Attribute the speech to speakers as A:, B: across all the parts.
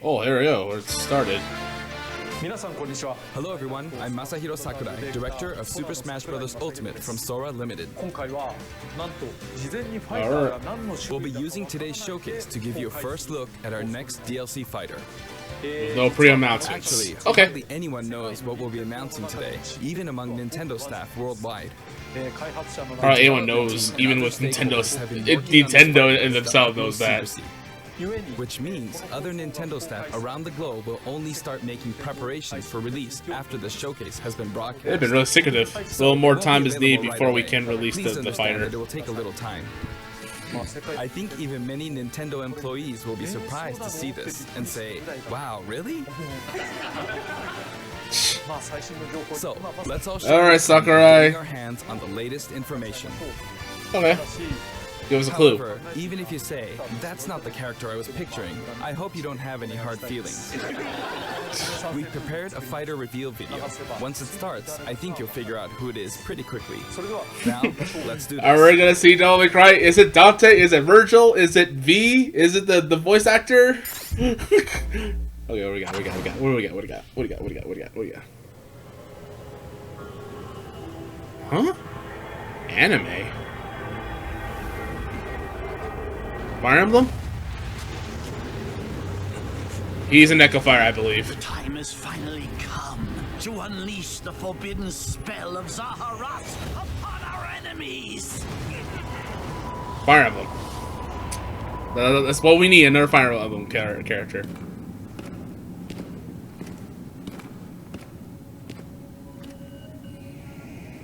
A: Oh, here we go. It started.
B: Hello everyone, I'm Masahiro Sakurai, director of Super Smash Bros. Ultimate from Sora Limited. We'll be using today's showcase to give you a first look at our next DLC fighter.
A: No pre-announcements.
B: Actually,
A: Okay.
B: hardly anyone knows what we'll be announcing today, even among Nintendo staff worldwide.
A: Hardly anyone knows, even with Nintendo. Nintendo in themselves knows that.
B: Which means other Nintendo staff around the globe will only start making preparations for release after the showcase has been broadcast.
A: They've been really secretive. A little more time is needed before we can release
B: Please
A: the
B: understand
A: fighter.
B: that it will take a little time. I think even many Nintendo employees will be surprised to see this and say, wow, really? So, let's all
A: Alright, Sakurai.
B: our hands on the latest information.
A: Okay. Give us a clue.
B: However, even if you say, that's not the character I was picturing, I hope you don't have any hard feelings. We prepared a fighter reveal video. Once it starts, I think you'll figure out who it is pretty quickly. Now, let's do this.
A: Are we gonna see Devil May Cry? Is it Dante? Is it Virgil? Is it V? Is it the voice actor? Okay, what do we got? What do we got? Huh? Anime? Fire Emblem? He's an Echo Fire, I believe.
C: The time has finally come to unleash the forbidden spell of Zaharat upon our enemies.
A: Fire Emblem. That's what we need, another Fire Emblem character.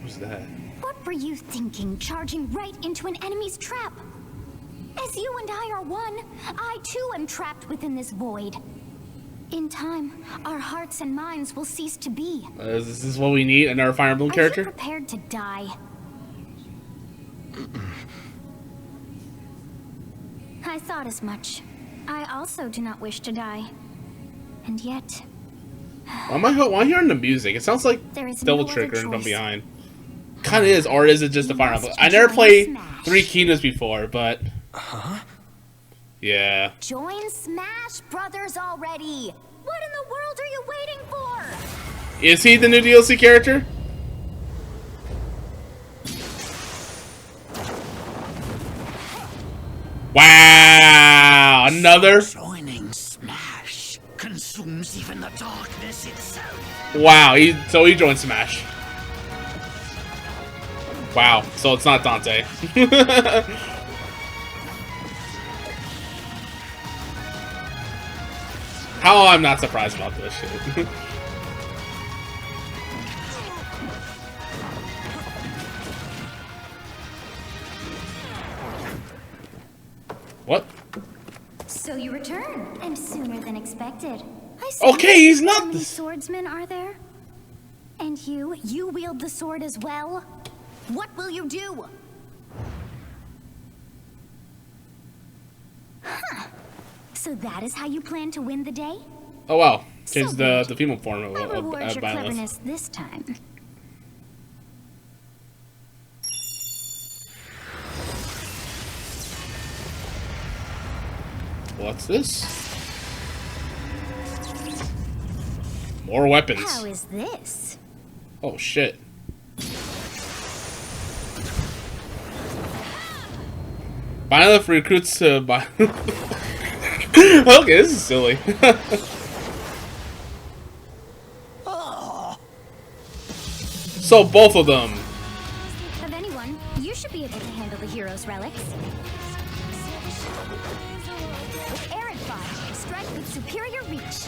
A: What's that?
D: What were you thinking, charging right into an enemy's trap? As you and I are one, I too am trapped within this void. In time, our hearts and minds will cease to be.
A: Is this what we need, another Fire Emblem
D: Are
A: character?
D: you prepared to die? I thought as much. I also do not wish to die. And yet...
A: Why am I hearing the music? It sounds like
D: There is
A: Devil
D: no other
A: Trigger from
D: choice.
A: behind. Kinda is, or is it just a Fire Emblem? I never played Three Kingdoms before, but... Yeah.
D: Join Smash Brothers already! What in the world are you waiting for?
A: Is he the new DLC character? Wow! Another?
C: Joining Smash consumes even the darkness itself.
A: Wow, so he joined Smash. Wow, so it's not Dante. How I'm not surprised about this shit. What?
D: So you return, and sooner than expected. I see.
A: Okay, he's not
D: How many
A: the...
D: swordsmen are there? And you wield the sword as well? What will you do? Huh. So that is how you plan to win the day?
A: Oh wow, change
D: So
A: the female form of
D: I'll reward your
A: Byleth.
D: cleverness this time.
A: What's this? More weapons.
D: How is this?
A: Oh shit. Byleth recruits to Okay, this is silly. So both of them.
D: Of anyone, you should be able to handle the hero's relics. With Arid Fire, strike with superior reach.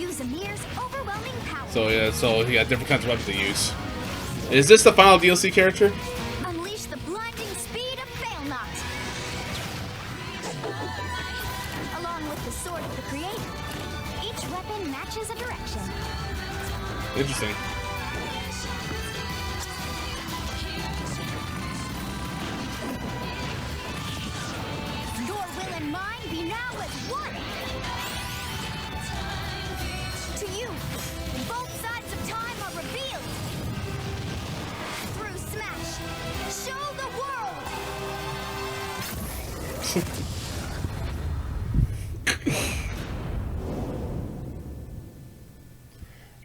D: Use Amir's overwhelming power.
A: So yeah, so he got different kinds of weapons to use. Is this the final DLC character?
D: Unleash the blinding speed of Failnaught. Along with the sword of the creator, each weapon matches a direction.
A: Interesting.
D: Your will and mine be now as one. To you, both sides of time are revealed. Through Smash, show the world.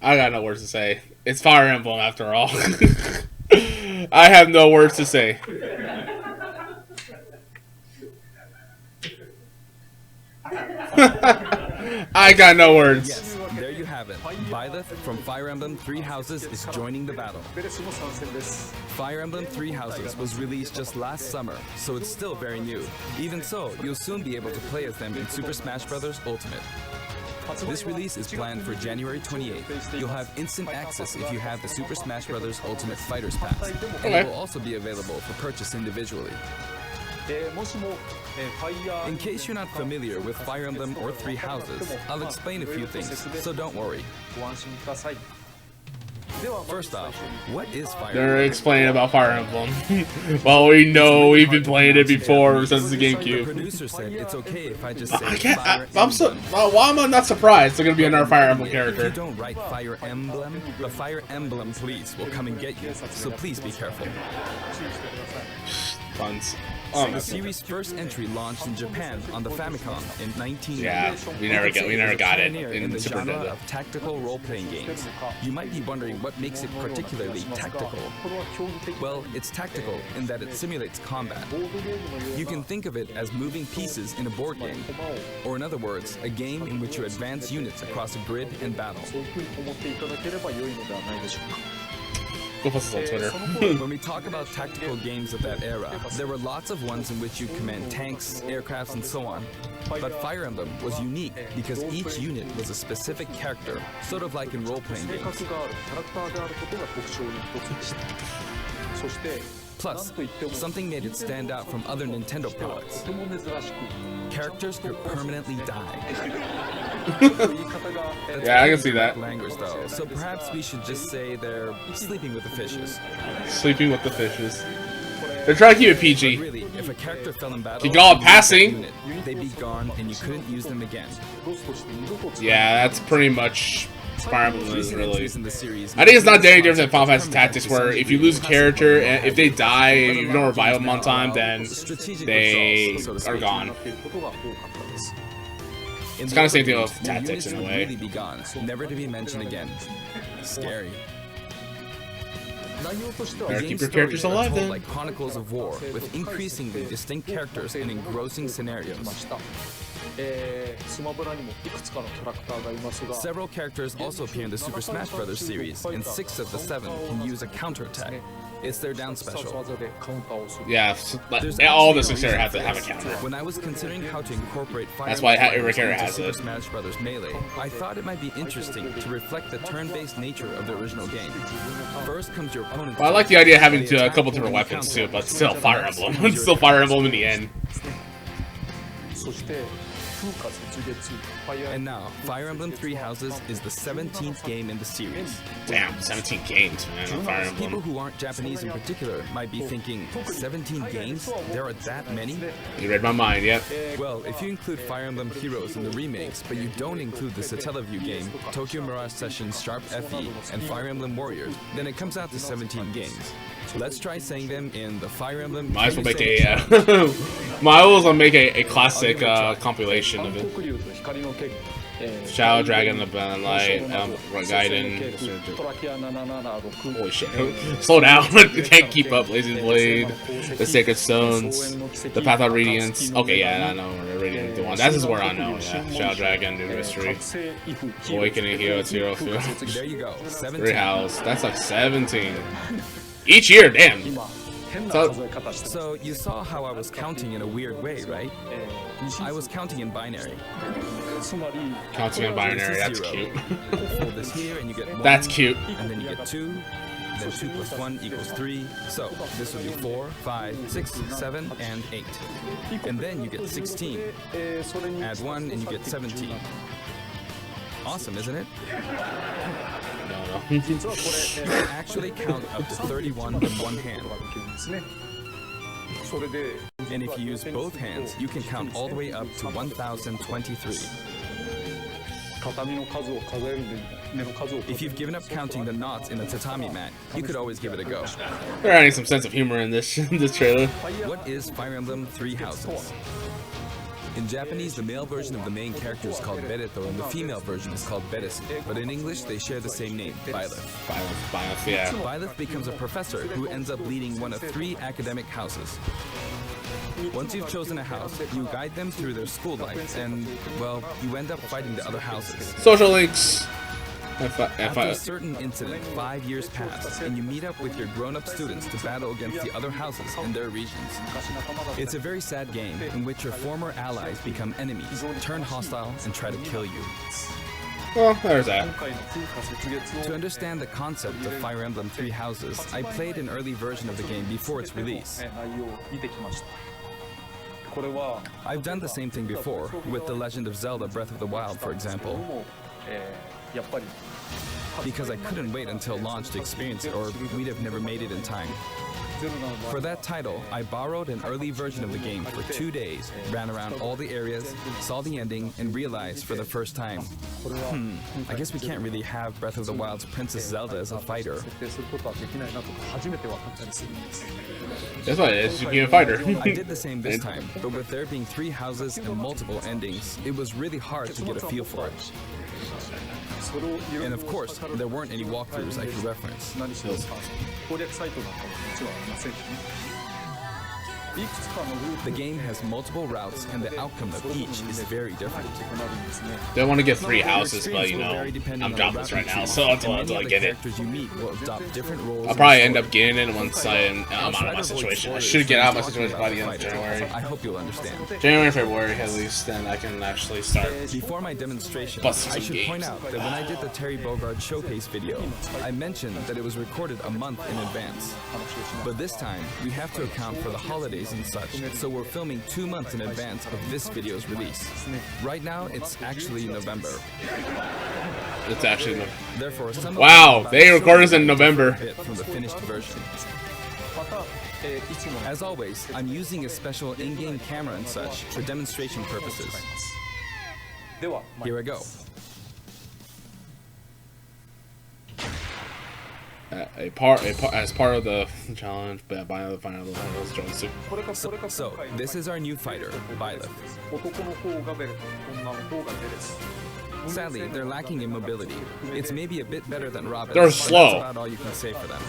A: I got no words to say. It's Fire Emblem after all. I have no words to say. I got no words.
B: Yes, there you have it. Byleth from Fire Emblem Three Houses is joining the battle. Fire Emblem Three Houses was released just last summer, so it's still very new. Even so, you'll soon be able to play as them in Super Smash Bros. Ultimate. This release is planned for January 28th. You'll have instant access if you have the Super Smash Bros. Ultimate Fighters Pass, and it will also be available for purchase individually. In case you're not familiar with Fire Emblem or Three Houses, I'll explain a few things, so don't worry. First off, what is Fire Emblem?
A: They're explaining about Fire Emblem. Well, we know we've been playing it before since the
B: The
A: GameCube.
B: producer said it's okay if I just say
A: I can't.
B: Fire
A: I'm so.
B: Emblem.
A: Why am I not surprised? There's gonna be another Fire Emblem
B: If you
A: character.
B: don't write Fire Emblem, the Fire Emblem police will come and get you, so please be careful.
A: Puns.
B: The series' first entry launched in Japan on the Famicom in 1990.
A: Yeah, we never got it in
B: the
A: Super
B: genre
A: Nintendo.
B: of tactical role-playing games. You might be wondering what makes it particularly tactical. Well, it's tactical in that it simulates combat. You can think of it as moving pieces in a board game, or in other words, a game in which you advance units across a grid and battle.
A: Go post this on Twitter.
B: When we talk about tactical games of that era, there were lots of ones in which you command tanks, aircrafts, and so on. But Fire Emblem was unique because each unit was a specific character, sort of like in role-playing games. Plus, something made it stand out from other Nintendo products. Characters could permanently die.
A: Yeah, I can see that.
B: Language though, so perhaps we should just say they're sleeping with the fishes.
A: Sleeping with the fishes. They're trying to keep it
B: But
A: PG.
B: really, if a character fell in battle,
A: You call it
B: and you used that
A: passing?
B: unit, they'd be gone and you couldn't use them again.
A: Yeah, that's pretty much Fire Emblem is
B: Recent
A: really.
B: entries in the series
A: I think it's not
B: make
A: any different than Final
B: concepts
A: Fantasy
B: permanent
A: Tactics,
B: to
A: where
B: some
A: if you
B: degree.
A: lose a character and if they die and you
B: But a
A: don't
B: lot of
A: revive them
B: games
A: on
B: now
A: time,
B: allow
A: then
B: strategic
A: they
B: withdrawals, so to
A: are
B: speak.
A: gone.
B: In
A: It's
B: the
A: kinda same
B: old
A: thing
B: games,
A: with
B: your
A: Tactics
B: units
A: in a
B: would
A: way.
B: really be gone, never to be mentioned again. Scary.
A: Better
B: The
A: keep
B: game's
A: your characters
B: stories are
A: alive
B: told
A: then.
B: like chronicles of war, with increasingly distinct characters and engrossing scenarios. Several characters also appear in the Super Smash Bros. Series, and 6 of the 7 can use a counterattack. It's their down special.
A: Yeah,
B: There's
A: all the
B: actually
A: six have to
B: reason
A: have a
B: for
A: counter.
B: this. When I was considering how to incorporate Fire
A: That's why
B: Emblem
A: every character
B: into
A: has
B: Super
A: it.
B: Smash Bros. Melee, I thought it might be interesting to reflect the turn-based nature of the original game. First comes your opponent.
A: Well, I like the idea of having
B: They
A: a
B: attack
A: couple different
B: and
A: weapons
B: counter.
A: too, but still Fire Emblem.
B: Next,
A: It's still Fire Emblem in the end.
B: And now, Fire Emblem Three Houses is the 17th game in the series.
A: Damn, 17 games, man, on Fire
B: People
A: Emblem.
B: who aren't Japanese in particular might be thinking, 17 games? There are that many?
A: You read my mind, yep.
B: Well, if you include Fire Emblem Heroes in the remakes, but you don't include the Satellaview game, Tokyo Mirage Sessions Sharp FE, and Fire Emblem Warriors, then it comes out to 17 games. Let's try saying them in the Fire Emblem.
A: Might as well make
B: Heisei-
A: might as well make a classic compilation of it. Shadow Dragon, the Band Light, Gaiden. Holy shit. Slow down. Can't keep up. Blazing Blade, the Sacred Stones, the Path of Radiance. Okay, yeah, I know. Radiant the one. That is where I know, yeah. Shadow Dragon, New Mystery, Awakening, Hero, Zero,
B: There you go, 17.
A: Three House. That's like 17. Each year, damn.
B: So you saw how I was counting in a weird way, right? I was counting in binary.
A: Counting in binary,
B: This
A: that's
B: is
A: cute.
B: 0. Fold this here and you get 1.
A: That's cute.
B: And then you get 2. Then 2 plus 1 equals 3. So this would be 4, 5, 6, 7, and 8. And then you get 16. Add 1 and you get 17. Awesome, isn't it?
A: No.
B: You can actually count up to 31 in one hand. And if you use both hands, you can count all the way up to 1023. If you've given up counting the knots in a tatami mat, you could always give it a go.
A: They're adding some sense of humor in this this trailer.
B: What is Fire Emblem Three Houses? In Japanese, the male version of the main character is called Bereto, and the female version is called Beresu. But in English, they share the same name, Byleth.
A: Byleth, yeah.
B: Byleth becomes a professor who ends up leading one of 3 academic houses. Once you've chosen a house, you guide them through their school life, and, well, you end up fighting the other houses.
A: Social links.
B: After a certain incident, 5 years pass, and you meet up with your grown-up students to battle against the other houses in their regions. It's a very sad game in which your former allies become enemies, turn hostile, and try to kill you.
A: Well, there's that.
B: To understand the concept of Fire Emblem 3 Houses, I played an early version of the game before its release. I've done the same thing before, with The Legend of Zelda Breath of the Wild, for example. Because I couldn't wait until launch to experience it, or we'd have never made it in time. For that title, I borrowed an early version of the game for 2 days, ran around all the areas, saw the ending, and realized for the first time, I guess we can't really have Breath of the Wild's Princess Zelda as a fighter.
A: That's what it is, you can be a fighter.
B: I did the same this time, but with there being 3 houses and multiple endings, it was really hard to get a feel for it. And of course, there weren't any walkthroughs I could reference. The game has multiple routes, and the outcome of each is very different.
A: Don't want to get 3 houses, but you know, I'm jobless right now, so until I get it. I'll probably end up getting it once I'm out of my situation. I should get out of my situation by the end of January.
B: I hope you'll understand.
A: January, February, at least, then I can actually start.
B: Before my demonstration, I should point out that when I did the Terry Bogard showcase video, I mentioned that it was recorded a month in advance. But this time, we have to account for the holidays and such, so we're filming 2 months in advance of this video's release. Right now, it's actually November.
A: It's actually
B: Therefore, some
A: wow, they recorded this in November.
B: From the finished version. As always, I'm using a special in-game camera and such for demonstration purposes. Here I go.
A: As part of the challenge, by the final join.
B: So, this is our new fighter, Byleth. Sadly, they're lacking in mobility. It's maybe a bit better than Robin.
A: They're slow.
B: That's about all you can say for them.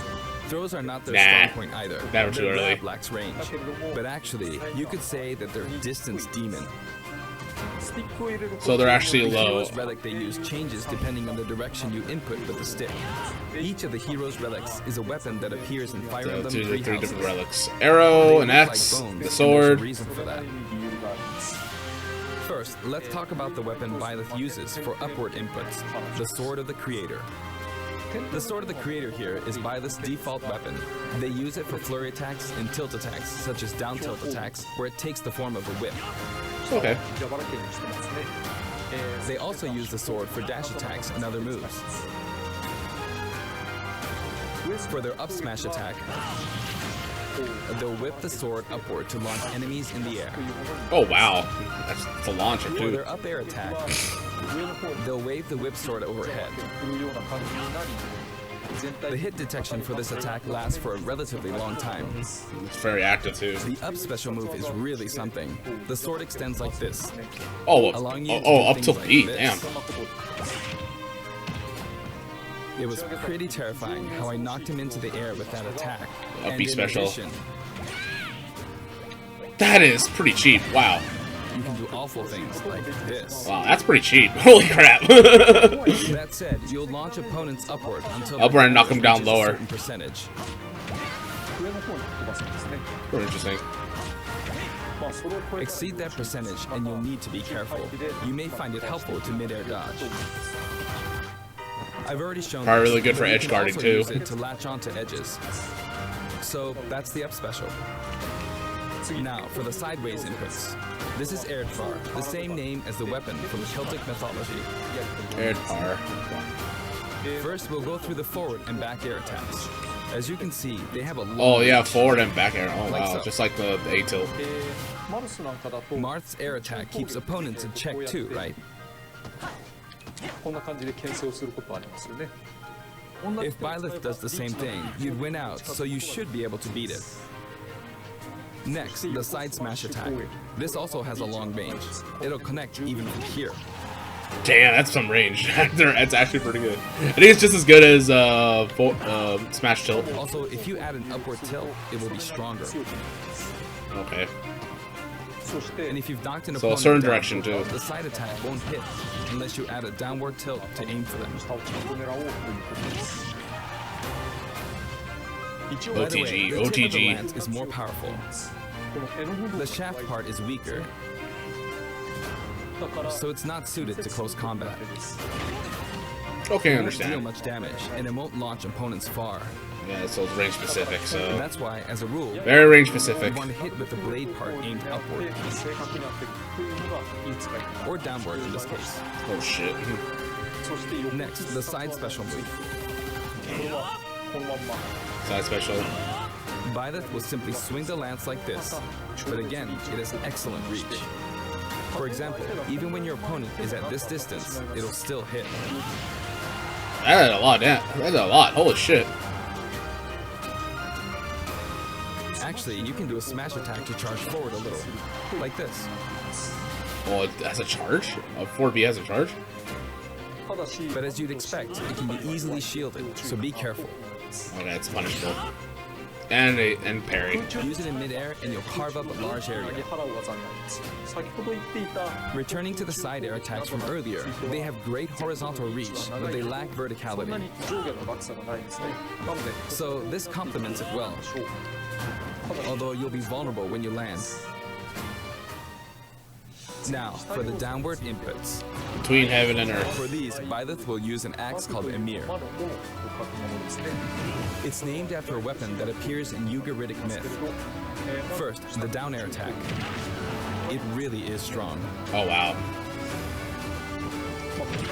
B: Throws are not their strong point either.
A: Never too early.
B: Lacks range. But actually, you could say that they're distance demon.
A: So they're actually
B: the
A: low.
B: hero's relic they use changes depending on the direction you input with the stick. Each of the hero's relics is a weapon that appears in Fire Emblem 3
A: 3 different relics. Arrow, an axe, the sword.
B: Reason for that. First, let's talk about the weapon Byleth uses for upward inputs, the Sword of the Creator. The Sword of the Creator here is Byleth's default weapon. They use it for flurry attacks and tilt attacks, such as down tilt attacks, where it takes the form of a whip.
A: Okay.
B: They also use the sword for dash attacks and other moves. For their up smash attack, they'll whip the sword upward to launch enemies in the air.
A: Oh wow, that's a launcher
B: For
A: too.
B: their up air attack, they'll wave the whip sword overhead. The hit detection for this attack lasts for a relatively long time.
A: It's very active too.
B: The up special move is really something. The sword extends like this.
A: Allowing you up till
B: like
A: E,
B: this.
A: damn.
B: It was pretty terrifying how I knocked him into the air with that attack.
A: Up
B: And
A: B
B: in
A: special.
B: addition,
A: That is pretty cheap, wow.
B: you can do awful things like this.
A: Wow, that's pretty cheap. Holy crap.
B: That said, you'll launch opponents upward until
A: Upward and knock them down
B: reaches a
A: lower.
B: certain percentage.
A: Pretty interesting.
B: Exceed that percentage and you'll need to be careful. You may find it helpful to mid-air dodge. I've already shown
A: Probably
B: this,
A: really good
B: but
A: for
B: you
A: edge
B: can
A: guarding,
B: also
A: too.
B: use it to latch onto edges. So that's the up special. Now for the sideways inputs. This is Erdvar, the same name as the weapon from Celtic mythology.
A: Air power.
B: First, we'll go through the forward and back air attacks. As you can see, they have a long
A: Oh yeah,
B: range.
A: forward and back air. Oh
B: Like
A: wow,
B: so.
A: just like the A tilt.
B: Marth's air attack keeps opponents in check too, right? If Byleth does the same thing, you'd win out, so you should be able to beat it. Next, the side smash attack. This also has a long range. It'll connect even from here.
A: Damn, that's some range. That's actually pretty good. I think it's just as good as smash tilt.
B: Also, if you add an upward tilt, it will be stronger.
A: Okay.
B: And if you've knocked an
A: So a
B: opponent
A: certain
B: down,
A: direction too.
B: the side attack won't hit unless you add a downward tilt to aim for them. By the way,
A: OTG,
B: the tip of the
A: OTG.
B: lance is more powerful. The shaft part is weaker, so it's not suited to close combat.
A: Okay, I
B: It won't deal
A: understand.
B: much damage, and it won't launch opponents far.
A: Yeah, so it's range specific,
B: And
A: so
B: that's why, as a rule,
A: very range
B: you
A: specific.
B: want to hit with the blade part aimed upward, or downward in this case.
A: Oh shit.
B: Next, the side special move.
A: Side special.
B: Byleth will simply swing the lance like this, but again, it has excellent reach. For example, even when your opponent is at this distance, it'll still hit.
A: That did a lot, damn. That's a lot. Holy shit.
B: Actually, you can do a smash attack to charge forward a little, like this.
A: Oh, it has a charge? A 4B has a charge?
B: But as you'd expect, it can be easily shielded, so be careful.
A: Okay, it's punishable. And parry.
B: Use it in midair and you'll carve up a large area. Returning to the side air attacks from earlier, they have great horizontal reach, but they lack verticality. So this complements it well, although you'll be vulnerable when you land. Now, for the downward inputs.
A: Between heaven and earth.
B: For these, Byleth will use an axe called Emir. It's named after a weapon that appears in Ugaritic myth. First, the down air attack. It really is strong.
A: Oh wow.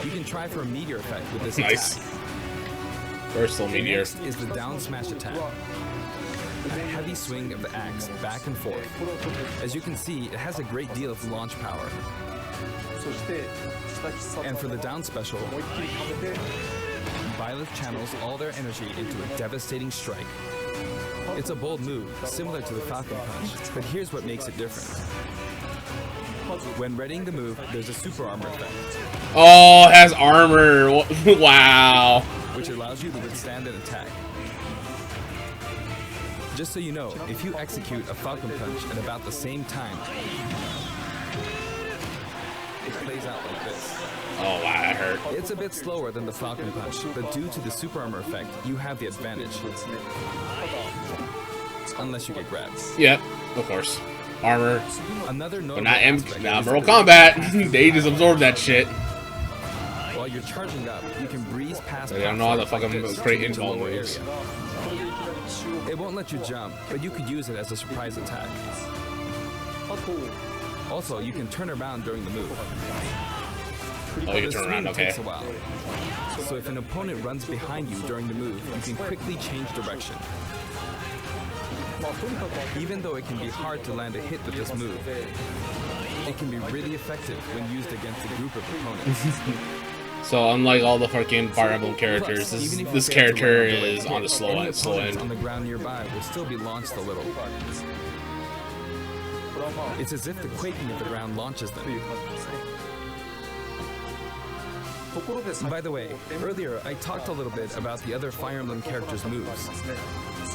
B: You can try for a meteor effect with this
A: Nice.
B: attack.
A: Versatile meteor.
B: Next is the down smash attack. A heavy swing of the axe back and forth. As you can see, it has a great deal of launch power. And for the down special, Byleth channels all their energy into a devastating strike. It's a bold move, similar to the Falcon Punch, but here's what makes it different. When readying the move, there's a super armor effect,
A: Oh, it has armor. Wow.
B: which allows you to withstand an attack. Just so you know, if you execute a Falcon Punch at about the same time, it plays out like this.
A: Oh wow, that hurt.
B: It's a bit slower than the Falcon Punch, but due to the super armor effect, you have the advantage. Unless you get grabbed.
A: Yep, of course. Armor.
B: Another
A: But
B: notable
A: not
B: aspect
A: not
B: is
A: Mortal
B: that
A: Kombat. They just absorb that shit.
B: while you're charging up, you can breeze past.
A: I don't know how the fuck I'm
B: platforms like
A: create
B: this to
A: invuln
B: lower
A: moves.
B: area. It won't let you jump, but you could use it as a surprise attack. Also, you can turn around during the move.
A: Oh, you can
B: The
A: turn around,
B: swing
A: okay.
B: takes a while. So if an opponent runs behind you during the move, you can quickly change direction. Even though it can be hard to land a hit with this move, it can be really effective when used against a group of opponents.
A: So unlike all the fucking Fire Emblem characters,
B: Plus, even if
A: this
B: you fail to
A: character
B: land a
A: is
B: hit,
A: on the slow
B: any
A: end.
B: opponents on the ground nearby will still be launched a little. It's as if the quaking of the ground launches them. By the way, earlier I talked a little bit about the other Fire Emblem characters' moves.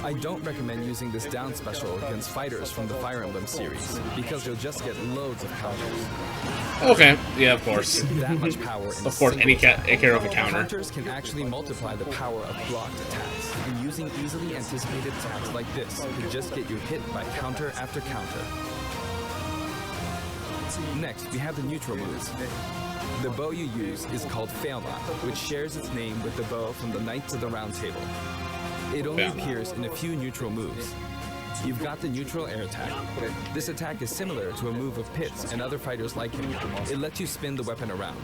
B: I don't recommend using this down special against fighters from the Fire Emblem series, because you'll just get loads of counters.
A: Okay, yeah, of course.
B: That much power in a
A: Of course, any
B: single attack.
A: character of a counter.
B: Counters can actually multiply the power of blocked attacks, and using easily anticipated attacks like this could just get you hit by counter after counter. Next, we have the neutral moves. The bow you use is called Failnaught, which shares its name with the bow from the Knights of the Round Table. It only
A: Failnaught.
B: appears in a few neutral moves. You've got the neutral air attack. This attack is similar to a move of Pit's and other fighters like him. It lets you spin the weapon around.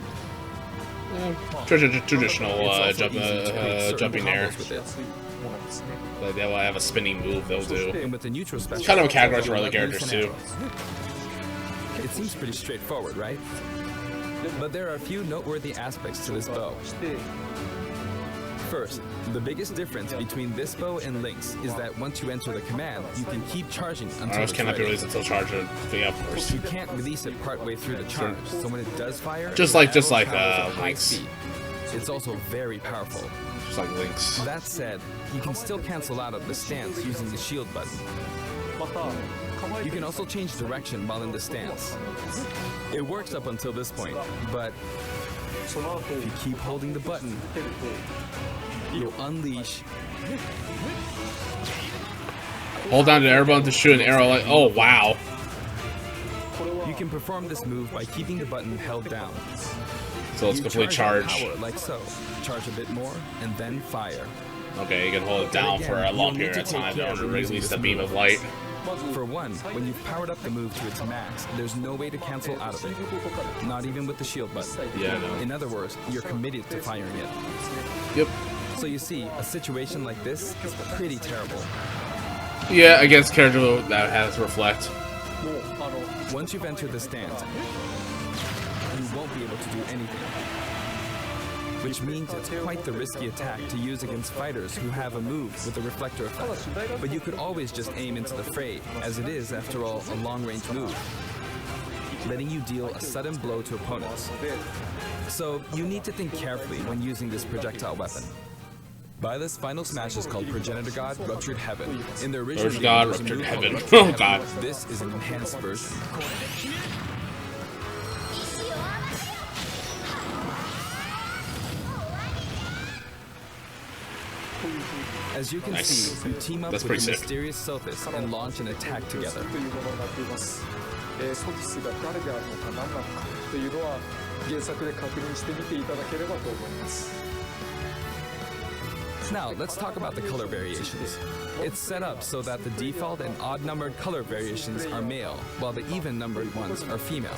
A: Traditional
B: It's also easy to create certain
A: jumping there.
B: combos with it.
A: But they will have a spinning move they'll do.
B: And with the neutral special,
A: Kind of a category for
B: you'll
A: other
B: let
A: characters
B: loose
A: too.
B: an arrow. It seems pretty straightforward, right? But there are a few noteworthy aspects to this bow. First, the biggest difference between this bow and Link's is that once you enter the command, you can keep charging until
A: Arrows
B: it's
A: cannot be
B: ready.
A: released until charger. Yeah, of course.
B: You can't release it partway through the charge, so when it does fire,
A: Just
B: the
A: like
B: arrow travels at high
A: Link's.
B: speed. It's also very powerful.
A: Just like Link's.
B: That said, you can still cancel out of the stance using the shield button. You can also change direction while in the stance. It works up until this point, but if you keep holding the button, you'll unleash.
A: Hold down the air button to shoot an arrow like, oh wow.
B: You can perform this move by keeping the button held down.
A: So it's
B: You
A: completely
B: charge
A: charged.
B: power like so. Charge a bit more, and then fire.
A: Okay, you can hold it down for a long period of time in order to release the beam of light.
B: For one, when you've powered up the move to its max, there's no way to cancel out of it. Not even with the shield button.
A: Yeah, I know.
B: In other words, you're committed to firing it.
A: Yep.
B: So you see, a situation like this is pretty terrible.
A: Yeah, against character that has reflect.
B: Once you've entered the stance, you won't be able to do anything. Which means it's quite the risky attack to use against fighters who have a move with a reflector effect. But you could always just aim into the fray, as it is, after all, a long-range move, letting you deal a sudden blow to opponents. So you need to think carefully when using this projectile weapon. Byleth's final smash is called Progenitor God Ruptured Heaven. In the original
A: Ruptured
B: game,
A: God,
B: there's a
A: Ruptured
B: move called
A: Heaven.
B: Ruptured
A: Oh, God.
B: This is an enhanced version. As you can
A: Nice.
B: see, you team up
A: That's
B: with
A: pretty
B: the
A: sick.
B: mysterious Sothis and launch an attack together. Now, let's talk about the color variations. It's set up so that the default and odd-numbered color variations are male, while the even-numbered ones are female.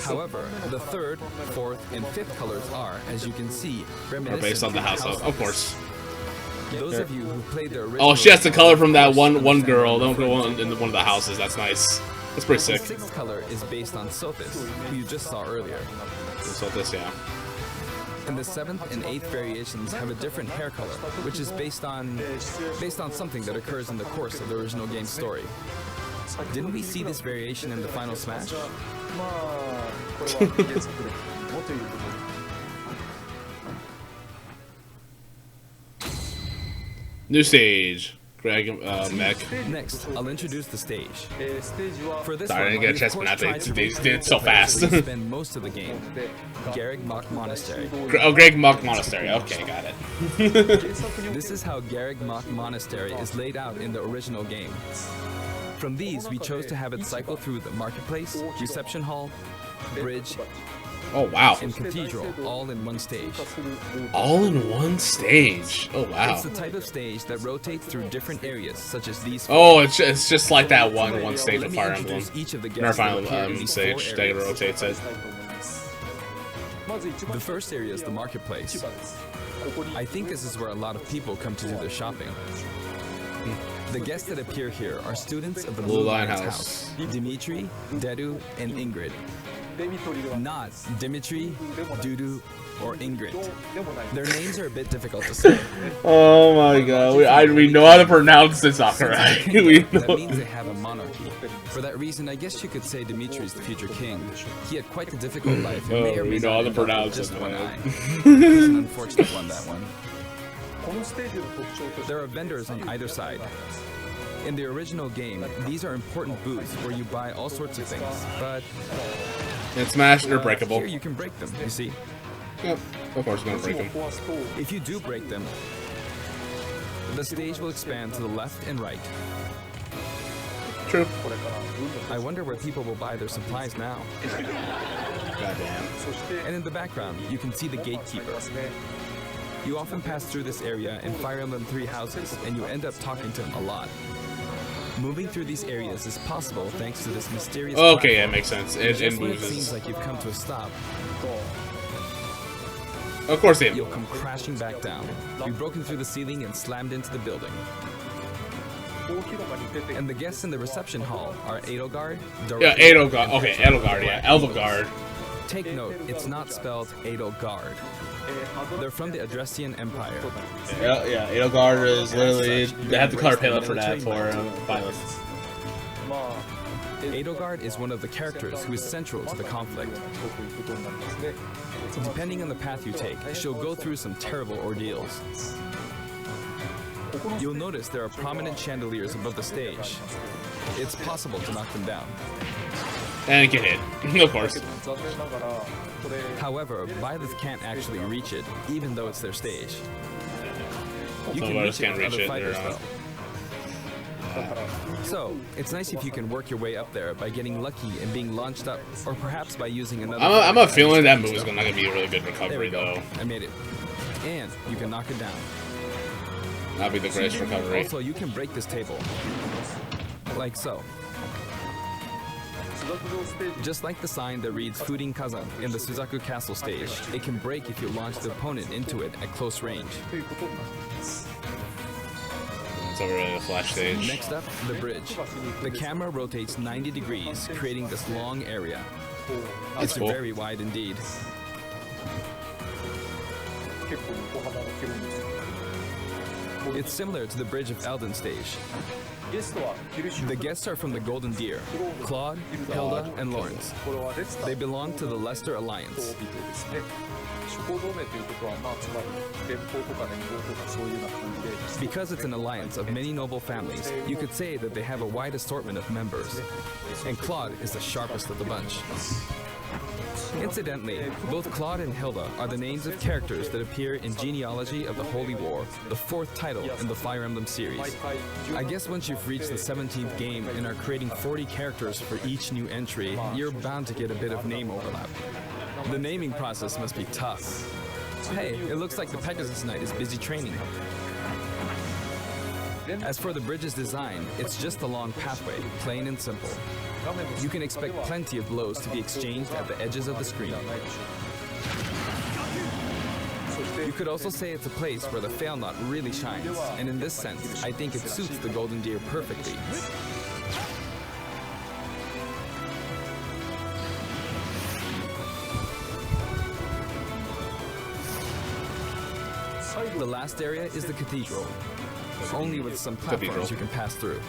B: However, the third, fourth, and fifth colors are, as you can see,
A: Or
B: reminiscent
A: based on the house
B: of
A: of course.
B: Those of you who played the original
A: Oh, she has the color from that one
B: understand
A: girl.
B: the
A: Don't go
B: difference.
A: in one of the houses. That's nice. That's pretty
B: The
A: sick.
B: sixth color is based on Sothis, who you just saw earlier.
A: So this, yeah.
B: And the seventh and eighth variations have a different hair color, which is based on something that occurs in the course of the original game's story. Didn't we see this variation in the final smash?
A: New stage. Greg, Mech.
B: Next, I'll introduce the stage. For this
A: Sorry, I didn't
B: one,
A: get a
B: we,
A: chance,
B: of
A: but
B: course,
A: not
B: tried to
A: they
B: recreate
A: did it so
B: the place
A: fast.
B: where you spend most of the game. Garreg Mach Monastery.
A: Oh, Greg Mach Monastery. Okay, got it.
B: This is how Garreg Mach Monastery is laid out in the original game. From these, we chose to have it cycle through the marketplace, reception hall, bridge,
A: Oh, wow.
B: and cathedral, all in one stage.
A: All in one stage. Oh, wow.
B: It's the type of stage that rotates through different areas, such as these.
A: Oh, it's just like that one stage
B: Let
A: of
B: me
A: Fire Emblem.
B: introduce each of the
A: Never
B: guests that
A: Fire
B: appear in
A: Emblem
B: these
A: stage
B: four
A: that
B: areas.
A: rotates it.
B: The first area is the marketplace. I think this is where a lot of people come to do their shopping. The guests that appear here are students of the
A: Blue Lion
B: Lion's
A: House.
B: Dimitri, Dedu, and Ingrid. Not Dimitri, Dudu, or Ingrid. Their names are a bit difficult to say.
A: Oh my god, we know how to pronounce this, Sakurai. We
B: That
A: know.
B: means they have a monarchy. For that reason, I guess you could say Dimitri's the future king. He had quite the difficult life and may or may
A: we know how
B: not
A: to
B: end up with
A: pronounce
B: just
A: it,
B: one
A: man.
B: eye. He's an unfortunate one, that one. There are vendors on either side. In the original game, these are important booths where you buy all sorts of things, but
A: In Smash, they're breakable.
B: here you can break them, you see.
A: Yep, of course we're gonna break them.
B: If you do break them, the stage will expand to the left and right.
A: True.
B: I wonder where people will buy their supplies now.
A: Goddamn.
B: And in the background, you can see the gatekeeper. You often pass through this area in Fire Emblem 3 houses, and you end up talking to him a lot. Moving through these areas is possible thanks to this mysterious
A: Okay, yeah,
B: platform.
A: makes sense. It
B: Just when it
A: moves.
B: seems like you've come to a stop,
A: Of course they
B: you'll come crashing back down. You've broken through the ceiling and slammed into the building. And the guests in the reception hall are Edelgard,
A: Yeah, Edelgard. Okay, Edelgard, yeah. Elvegard.
B: Take note, it's not spelled Edelgard. They're from the Adressian Empire.
A: Yeah, Edelgard is literally... They have the color palette for that for Byleth.
B: Edelgard is one of the characters who is central to the conflict. Depending on the path you take, she'll go through some terrible ordeals. You'll notice there are prominent chandeliers above the stage. It's possible to knock them down.
A: And get hit, of course.
B: However, Byleth can't actually reach it, even though it's their stage. You
A: Some
B: can
A: of us
B: reach it
A: can't
B: with
A: reach
B: other
A: it.
B: fighters, though. So, it's nice if you can work your way up there by getting lucky and being launched up, or perhaps by using another...
A: I'm a feeling that move is not going to be a really good
B: There
A: recovery,
B: we go.
A: though.
B: I made it. And you can knock it down.
A: That'll be the greatest recovery.
B: Also, you can break this table. Like so. Just like the sign that reads Fudin Kazan in the Suzaku Castle stage, it can break if you launch the opponent into it at close range.
A: It's over at the flash stage.
B: Next up, the bridge. The camera rotates 90 degrees, creating this long area.
A: That's
B: It's
A: cool.
B: very wide indeed. It's similar to the bridge of Elden stage. The guests are from the Golden Deer, Claude, Hilda, and Lawrence. They belong to the Leicester Alliance. Because it's an alliance of many noble families, you could say that they have a wide assortment of members. And Claude is the sharpest of the bunch. Incidentally, both Claude and Hilda are the names of characters that appear in Genealogy of the Holy War, the 4th title in the Fire Emblem series. I guess once you've reached the 17th game and are creating 40 characters for each new entry, you're bound to get a bit of name overlap. The naming process must be tough. Hey, it looks like the Pegasus Knight is busy training. As for the bridge's design, it's just a long pathway, plain and simple. You can expect plenty of blows to be exchanged at the edges of the screen. You could also say it's a place where the fail knot really shines, and in this sense, I think it suits the Golden Deer perfectly. The last area is the cathedral, only with some platforms you can pass through.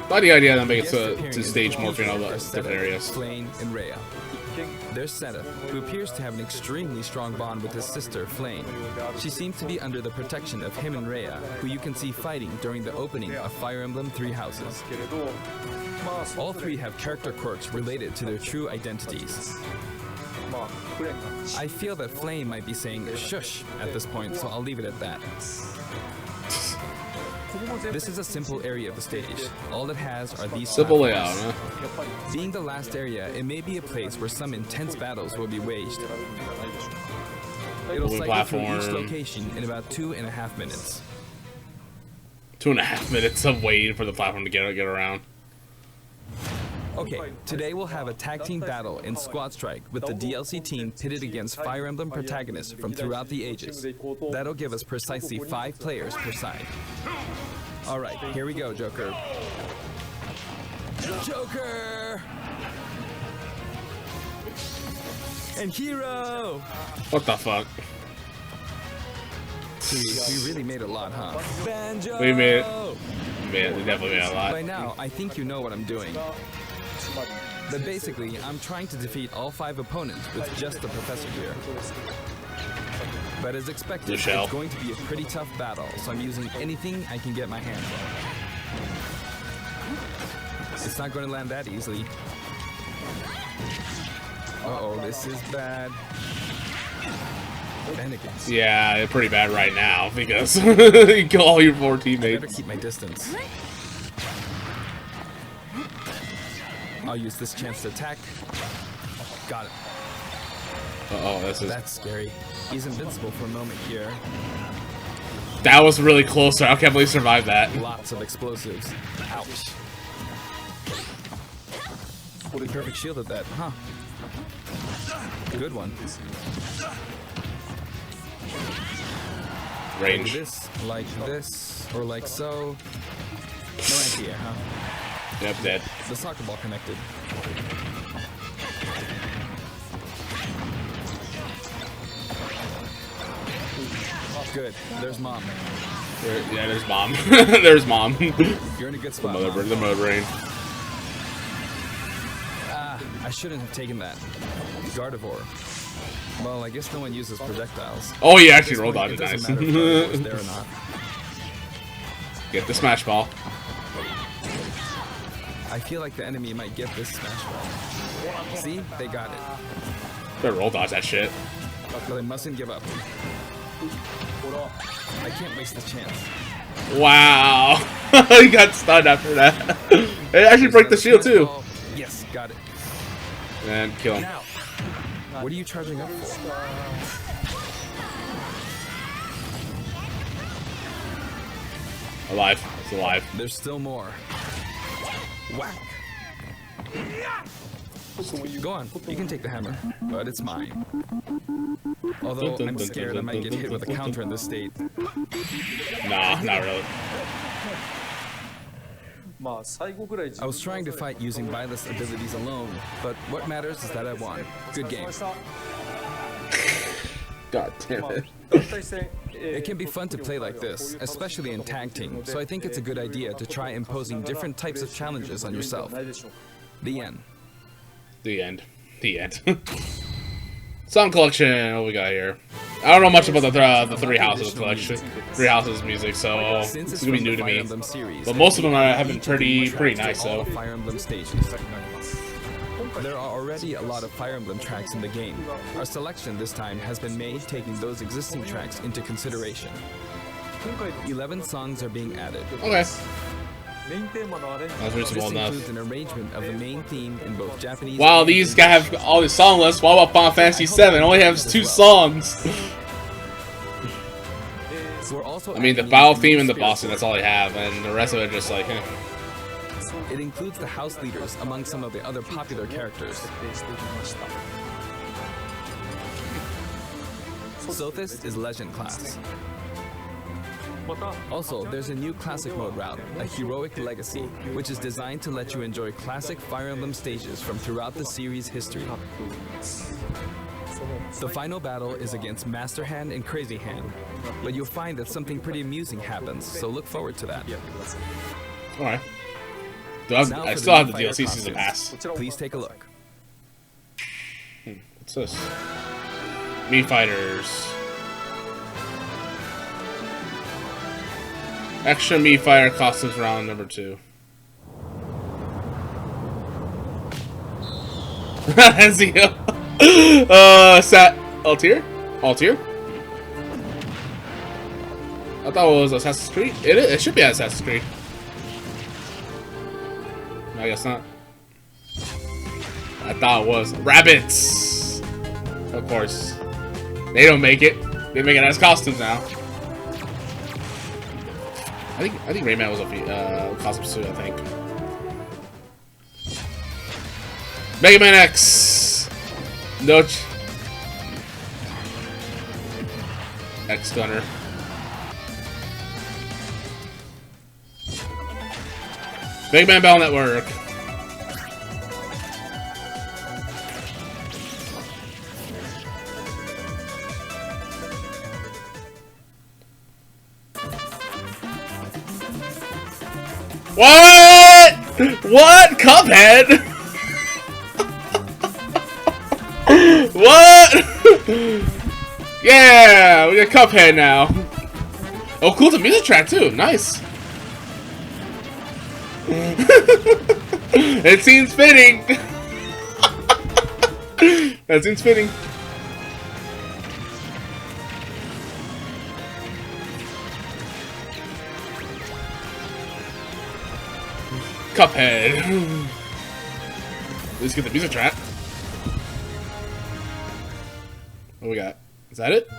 A: I like the idea that makes
B: Guests
A: it
B: appearing
A: to
B: in
A: stage
B: the
A: more
B: cathedral
A: from all
B: are
A: the
B: Seta,
A: different areas.
B: Flame and Rhea. There's Seta, who appears to have an extremely strong bond with his sister, Flame. She seems to be under the protection of him and Rhea, who you can see fighting during the opening of Fire Emblem Three Houses. All three have character quirks related to their true identities. I feel that Flame might be saying shush at this point, so I'll leave it at that. This is a simple area of the stage. All it has are these
A: Simple
B: platforms.
A: layout, huh?
B: Being the last area, it may be a place where some intense battles will be waged. It'll
A: Moving
B: cycle through each
A: platform.
B: location in about 2.5 minutes.
A: 2.5 minutes of waiting for the platform to get around.
B: Okay, today we'll have a tag team battle in Squad Strike with the DLC team pitted against Fire Emblem protagonists from throughout the ages. That'll give us precisely 5 players per side. Alright, here we go, Joker. Joker! And Hero!
A: What the fuck?
B: We really made a lot, huh? Banjo!
A: We made it. Man, we definitely made a lot.
B: By now, I think you know what I'm doing. But basically, I'm trying to defeat all 5 opponents with just the professor here. But as expected,
A: Michelle.
B: it's going to be a pretty tough battle, so I'm using anything I can get my hands on. It's not going to land that easily. Uh-oh, this is bad. Bennigan's.
A: Yeah, it's pretty bad right now because you kill all your 4
B: I better
A: teammates.
B: keep my distance. I'll use this chance to attack. Got it.
A: Uh-oh, this is...
B: That's scary. He's invincible for a moment here.
A: That was really close. I can't believe he survived that.
B: Lots of explosives. Ouch. Perfect shield at that, huh? Good one.
A: Range.
B: Like this, or like so. No anti-air, huh?
A: Yep, dead.
B: The soccer ball connected. Good. There's Mom.
A: Yeah, there's Mom. There's Mom.
B: You're in a good spot,
A: The mother brain.
B: I shouldn't have taken that. Gardevoir. Well, I guess no one uses projectiles.
A: Oh, he actually rolled on it.
B: It
A: Nice.
B: doesn't matter if Gardevoir's there or not.
A: Get the smash ball.
B: I feel like the enemy might get this smash ball. See? They got it.
A: Better roll dodge that shit.
B: But they mustn't give up. I can't waste this chance.
A: Wow. He got stunned after that. It actually broke the shield too.
B: Yes, got it.
A: And kill him.
B: Now, what are you charging up for?
A: Alive. It's alive.
B: There's still more. Whack. Go on, you can take the hammer, but it's mine. Although I'm scared I might get hit with a counter in this state.
A: Nah, not really.
B: I was trying to fight using Byleth's abilities alone, but what matters is that I won. Good game.
A: God damn it.
B: It can be fun to play like this, especially in tag team, so I think it's a good idea to try imposing different types of challenges on yourself. The end.
A: The end. The end. Song collection. What we got here? I don't know much about the Three Houses collection, Three Houses music, so it's gonna be new to me. But most of them have been pretty nice. So.
B: Fire Emblem stages. There are already a lot of Fire Emblem tracks in the game. Our selection this time has been made taking those existing tracks into consideration. 11 songs are being added.
A: Okay. That's reasonable
B: This
A: enough.
B: includes an arrangement of the main theme in both Japanese.
A: Wow, these guys have all these song lists. What about Final Fantasy VII? It only has 2 songs. I mean, the battle theme and the boss theme, that's all they have, and the rest of it just like, eh.
B: It includes the house leaders among some of the other popular characters. Sothis is Legend class. Also, there's a new classic mode route, a Heroic Legacy, which is designed to let you enjoy classic Fire Emblem stages from throughout the series' history. The final battle is against Master Hand and Crazy Hand, but you'll find that something pretty amusing happens, so look forward to that.
A: Alright. I still have the DLC season pass.
B: Please take a look.
A: What's this? Mii Fighters. Extra Mii Fighter costumes round number 2. Ezio. Altair? Altair? I thought it was Assassin's Creed. It should be Assassin's Creed. I guess not. I thought it was rabbits. Of course, they don't make it. They make it as costumes now. I think Rayman was a costume suit. I think. Mega Man X. No. X Gunner. Big Man Battle Network. What? What? Cuphead? What? Yeah, we got Cuphead now. Oh, cool, the music track too. Nice. It seems fitting. That seems fitting. Cuphead. Let's get the music track. What we got? Is that it?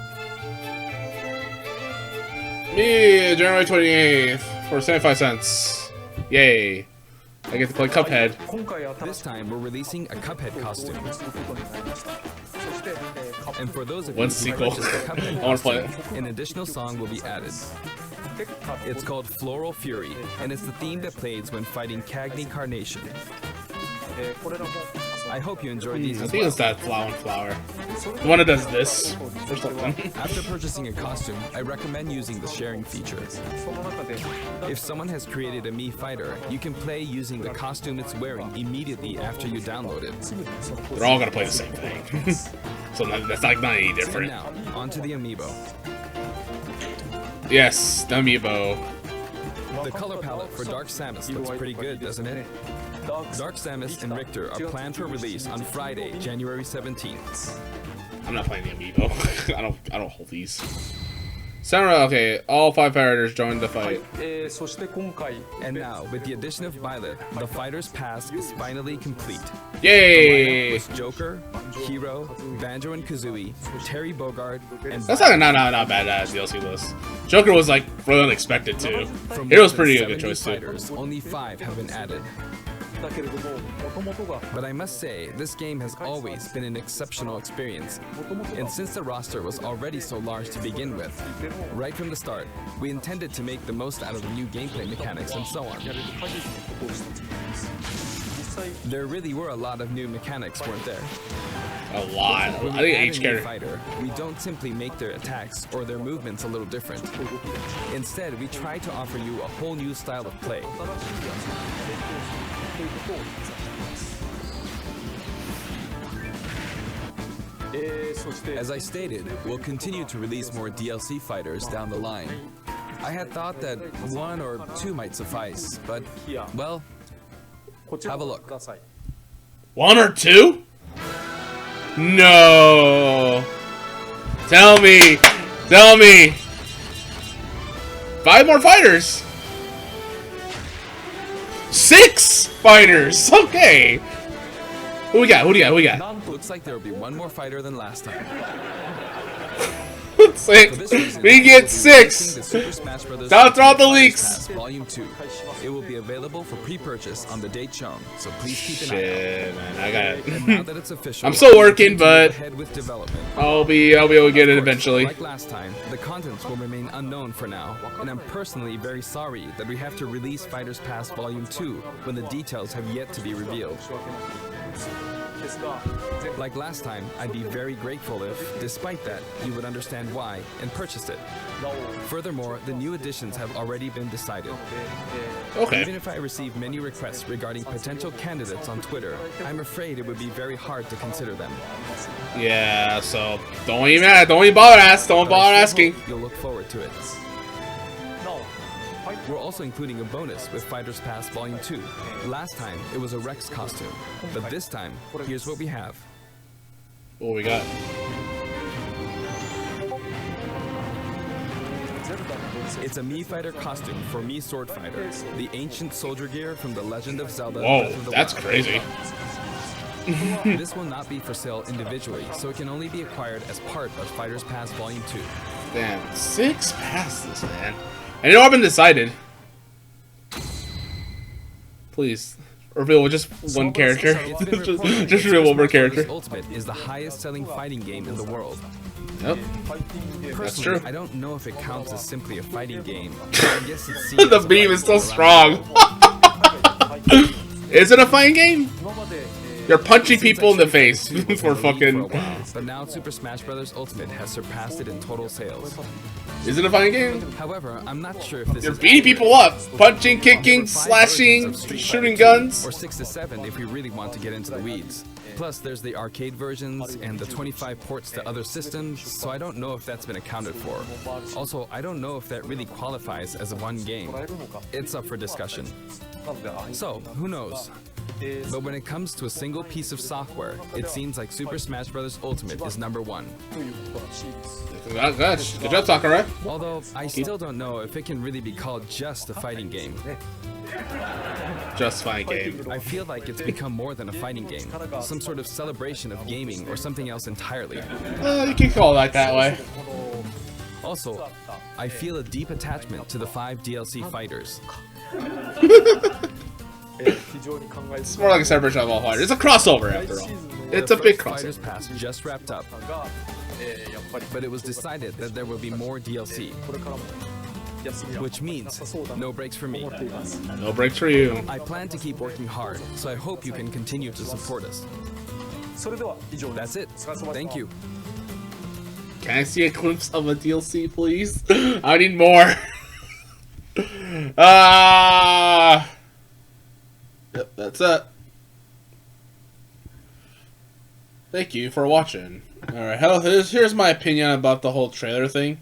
A: Me, January 28th for 75 cents. Yay. I get to play Cuphead.
B: This time we're releasing a Cuphead costume. And for those of
A: One
B: you who
A: sequel.
B: purchased the Cuphead
A: I wanna play
B: costume, an additional song will be added. It's called Floral Fury, and it's the theme that plays when fighting Cagney Carnation. I hope you enjoyed these
A: I
B: as
A: think
B: well.
A: it's that flower. The one that does this or something.
B: After purchasing a costume, I recommend using the sharing feature. If someone has created a Mii fighter, you can play using the costume it's wearing immediately after you download it.
A: They're all gonna play the same thing. So that's like not any
B: And
A: different.
B: now, onto the amiibo.
A: Yes, the amiibo.
B: The color palette for Dark Samus looks pretty good, doesn't it? Dark Samus and Richter are planned for release on Friday, January 17th.
A: I'm not playing the amiibo. I don't hold these. Samurai, okay, all 5 fighters joined the fight.
B: And now, with the addition of Byleth, the Fighter's Pass is finally complete.
A: Yay!
B: With Joker, Hero, Banjo and Kazooie, Terry Bogard, and
A: That's not bad DLC list. Joker was like really unexpected too.
B: from
A: Hero's
B: more than
A: pretty a good
B: 70
A: choice too.
B: fighters, only 5 have been added. But I must say, this game has always been an exceptional experience. And since the roster was already so large to begin with, right from the start, we intended to make the most out of the new gameplay mechanics and so on. There really were a lot of new mechanics, weren't there?
A: A lot.
B: When
A: I
B: we
A: think
B: add
A: each
B: a new
A: character.
B: fighter, we don't simply make their attacks or their movements a little different. Instead, we try to offer you a whole new style of play. As I stated, we'll continue to release more DLC fighters down the line. I had thought that 1 or 2 might suffice, but, well, have a look.
A: 1 or 2? No. Tell me. 5 more fighters. 6 fighters. Okay. Who we got?
B: Looks like there will be 1 more fighter than last time.
A: 6.
B: For this reason,
A: We
B: we'll
A: get
B: be
A: 6.
B: releasing the Super Smash Bros.
A: Don't throw out the
B: Fighters
A: leaks.
B: Pass Volume 2. It will be available for pre-purchase on the date shown, so please keep an eye
A: Shit, man, I got
B: out. Now
A: it.
B: that it's official,
A: I'm still working,
B: we'll
A: but
B: ahead with development.
A: I'll be able to get it
B: Of course,
A: eventually.
B: Like last time, the contents will remain unknown for now, and I'm personally very sorry that we have to release Fighters Pass Volume 2 when the details have yet to be revealed. Like last time, I'd be very grateful if, despite that, you would understand why and purchase it. Furthermore, the new additions have already been decided. Even
A: Okay.
B: if I receive many requests regarding potential candidates on Twitter, I'm afraid it would be very hard to consider them.
A: Yeah, so don't even bother asking.
B: You'll look forward to it. We're also including a bonus with Fighters Pass Volume 2. Last time, it was a Rex costume, but this time, here's what we have.
A: What we got?
B: It's a Mii Fighter costume for Mii Sword Fighter, the ancient soldier gear from The Legend of Zelda
A: Whoa,
B: Breath of the
A: that's
B: Wild.
A: crazy.
B: This will not be for sale individually, so it can only be acquired as part of Fighters Pass Volume 2.
A: Damn, 6 passes, man. And it all been decided. Please, reveal with just one character.
B: It's been reported
A: just
B: that
A: reveal one more
B: Super Smash
A: character.
B: Bros. Ultimate is the highest-selling fighting game in the world.
A: Yep. That's true.
B: I don't know if it counts as simply a fighting game. But I guess it's seen
A: The
B: as a
A: beam is so
B: fighting game
A: strong. Is it a fighting game? You're punching
B: Seems
A: people in the
B: like
A: face
B: Super Smash
A: for
B: Bros. was in the lead
A: fucking.
B: for a while, but now Super Smash Bros. Ultimate has surpassed it in total sales.
A: Is it a fighting game?
B: However, I'm not sure if this
A: You're
B: is
A: beating
B: accurate.
A: people up, punching,
B: There
A: kicking,
B: were 5
A: slashing,
B: versions of Street
A: shooting
B: Fighter 2,
A: guns.
B: or 6 to 7 if we really want to get into the weeds. Plus, there's the arcade versions and the 25 ports to other systems, so I don't know if that's been accounted for. Also, I don't know if that really qualifies as a one game. It's up for discussion. So, who knows? But when it comes to a single piece of software, it seems like Super Smash Bros. Ultimate is #1.
A: Good job, Sakurai.
B: Although, I still don't know if it can really be called just a fighting game.
A: Just fighting game.
B: I feel like it's become more than a fighting game, some sort of celebration of gaming or something else entirely.
A: You can call it that way.
B: Also, I feel a deep attachment to the 5 DLC fighters.
A: It's more like a celebration of all fighters. It's a crossover after all. It's a
B: The
A: big
B: first Fighters
A: crossover.
B: Pass just wrapped up, but it was decided that there will be more DLC, which means no breaks for me.
A: No breaks for you.
B: I plan to keep working hard, so I hope you can continue to support us. That's it. Thank you.
A: Can I see a glimpse of a DLC, please? I need more. Yep, that's it. Thank you for watching. Alright, here's my opinion about the whole trailer thing.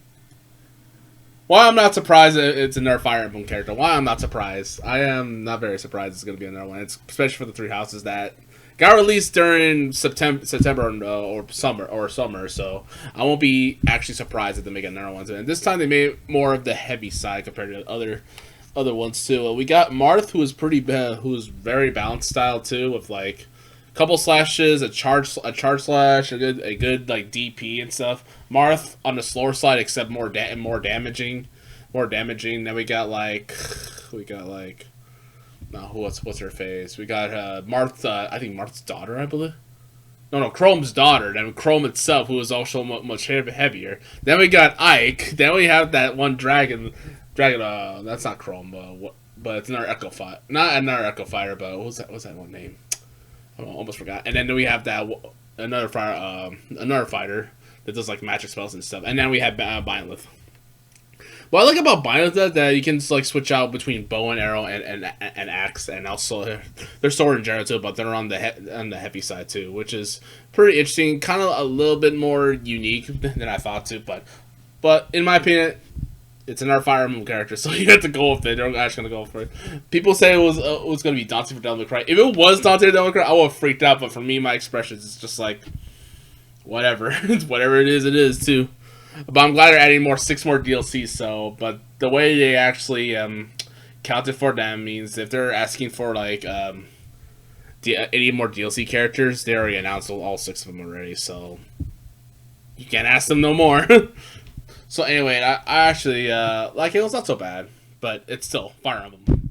A: Why I'm not surprised it's another Fire Emblem character. Why I'm not surprised. I am not very surprised it's going to be another one. It's especially for the three houses that got released during September or summer, so I won't be actually surprised if they make another one. And this time they made more of the heavy side compared to other ones too. We got Marth, who is who's very balanced style too, with like a couple slashes, a charge slash, a good like DP and stuff. Marth on the slower side, except more damaging. Then we got like no, what's her face? We got Marth. I think Marth's daughter, I believe. No, Chrome's daughter. Then Chrome itself, who is also much heavier. Then we got Ike. Then we have that one dragon. That's not Chrome, but it's another Echo Fighter. Not another Echo Fighter, but what's that one name? I almost forgot. And then we have that another fighter that does like magic spells and stuff. And then we have Byleth. What I like about Byleth is that you can like switch out between bow and arrow and axe, and also their sword in general too. But they're on the heavy side too, which is pretty interesting. Kind of a little bit more unique than I thought too. But in my opinion, it's another Fire Emblem character, so you have to go with it. They're actually gonna go for it. People say it was gonna be Dante for Devil May Cry. If it was Dante for Devil May Cry, I would have freaked out. But for me, my expressions is just like whatever. Whatever it is too. But I'm glad they're adding 6 more DLCs. So, but the way they actually counted for them means if they're asking for like any more DLC characters, they already announced all 6 of them already. So you can't ask them no more. So anyway, I actually like it. Was not so bad, but it's still Fire Emblem.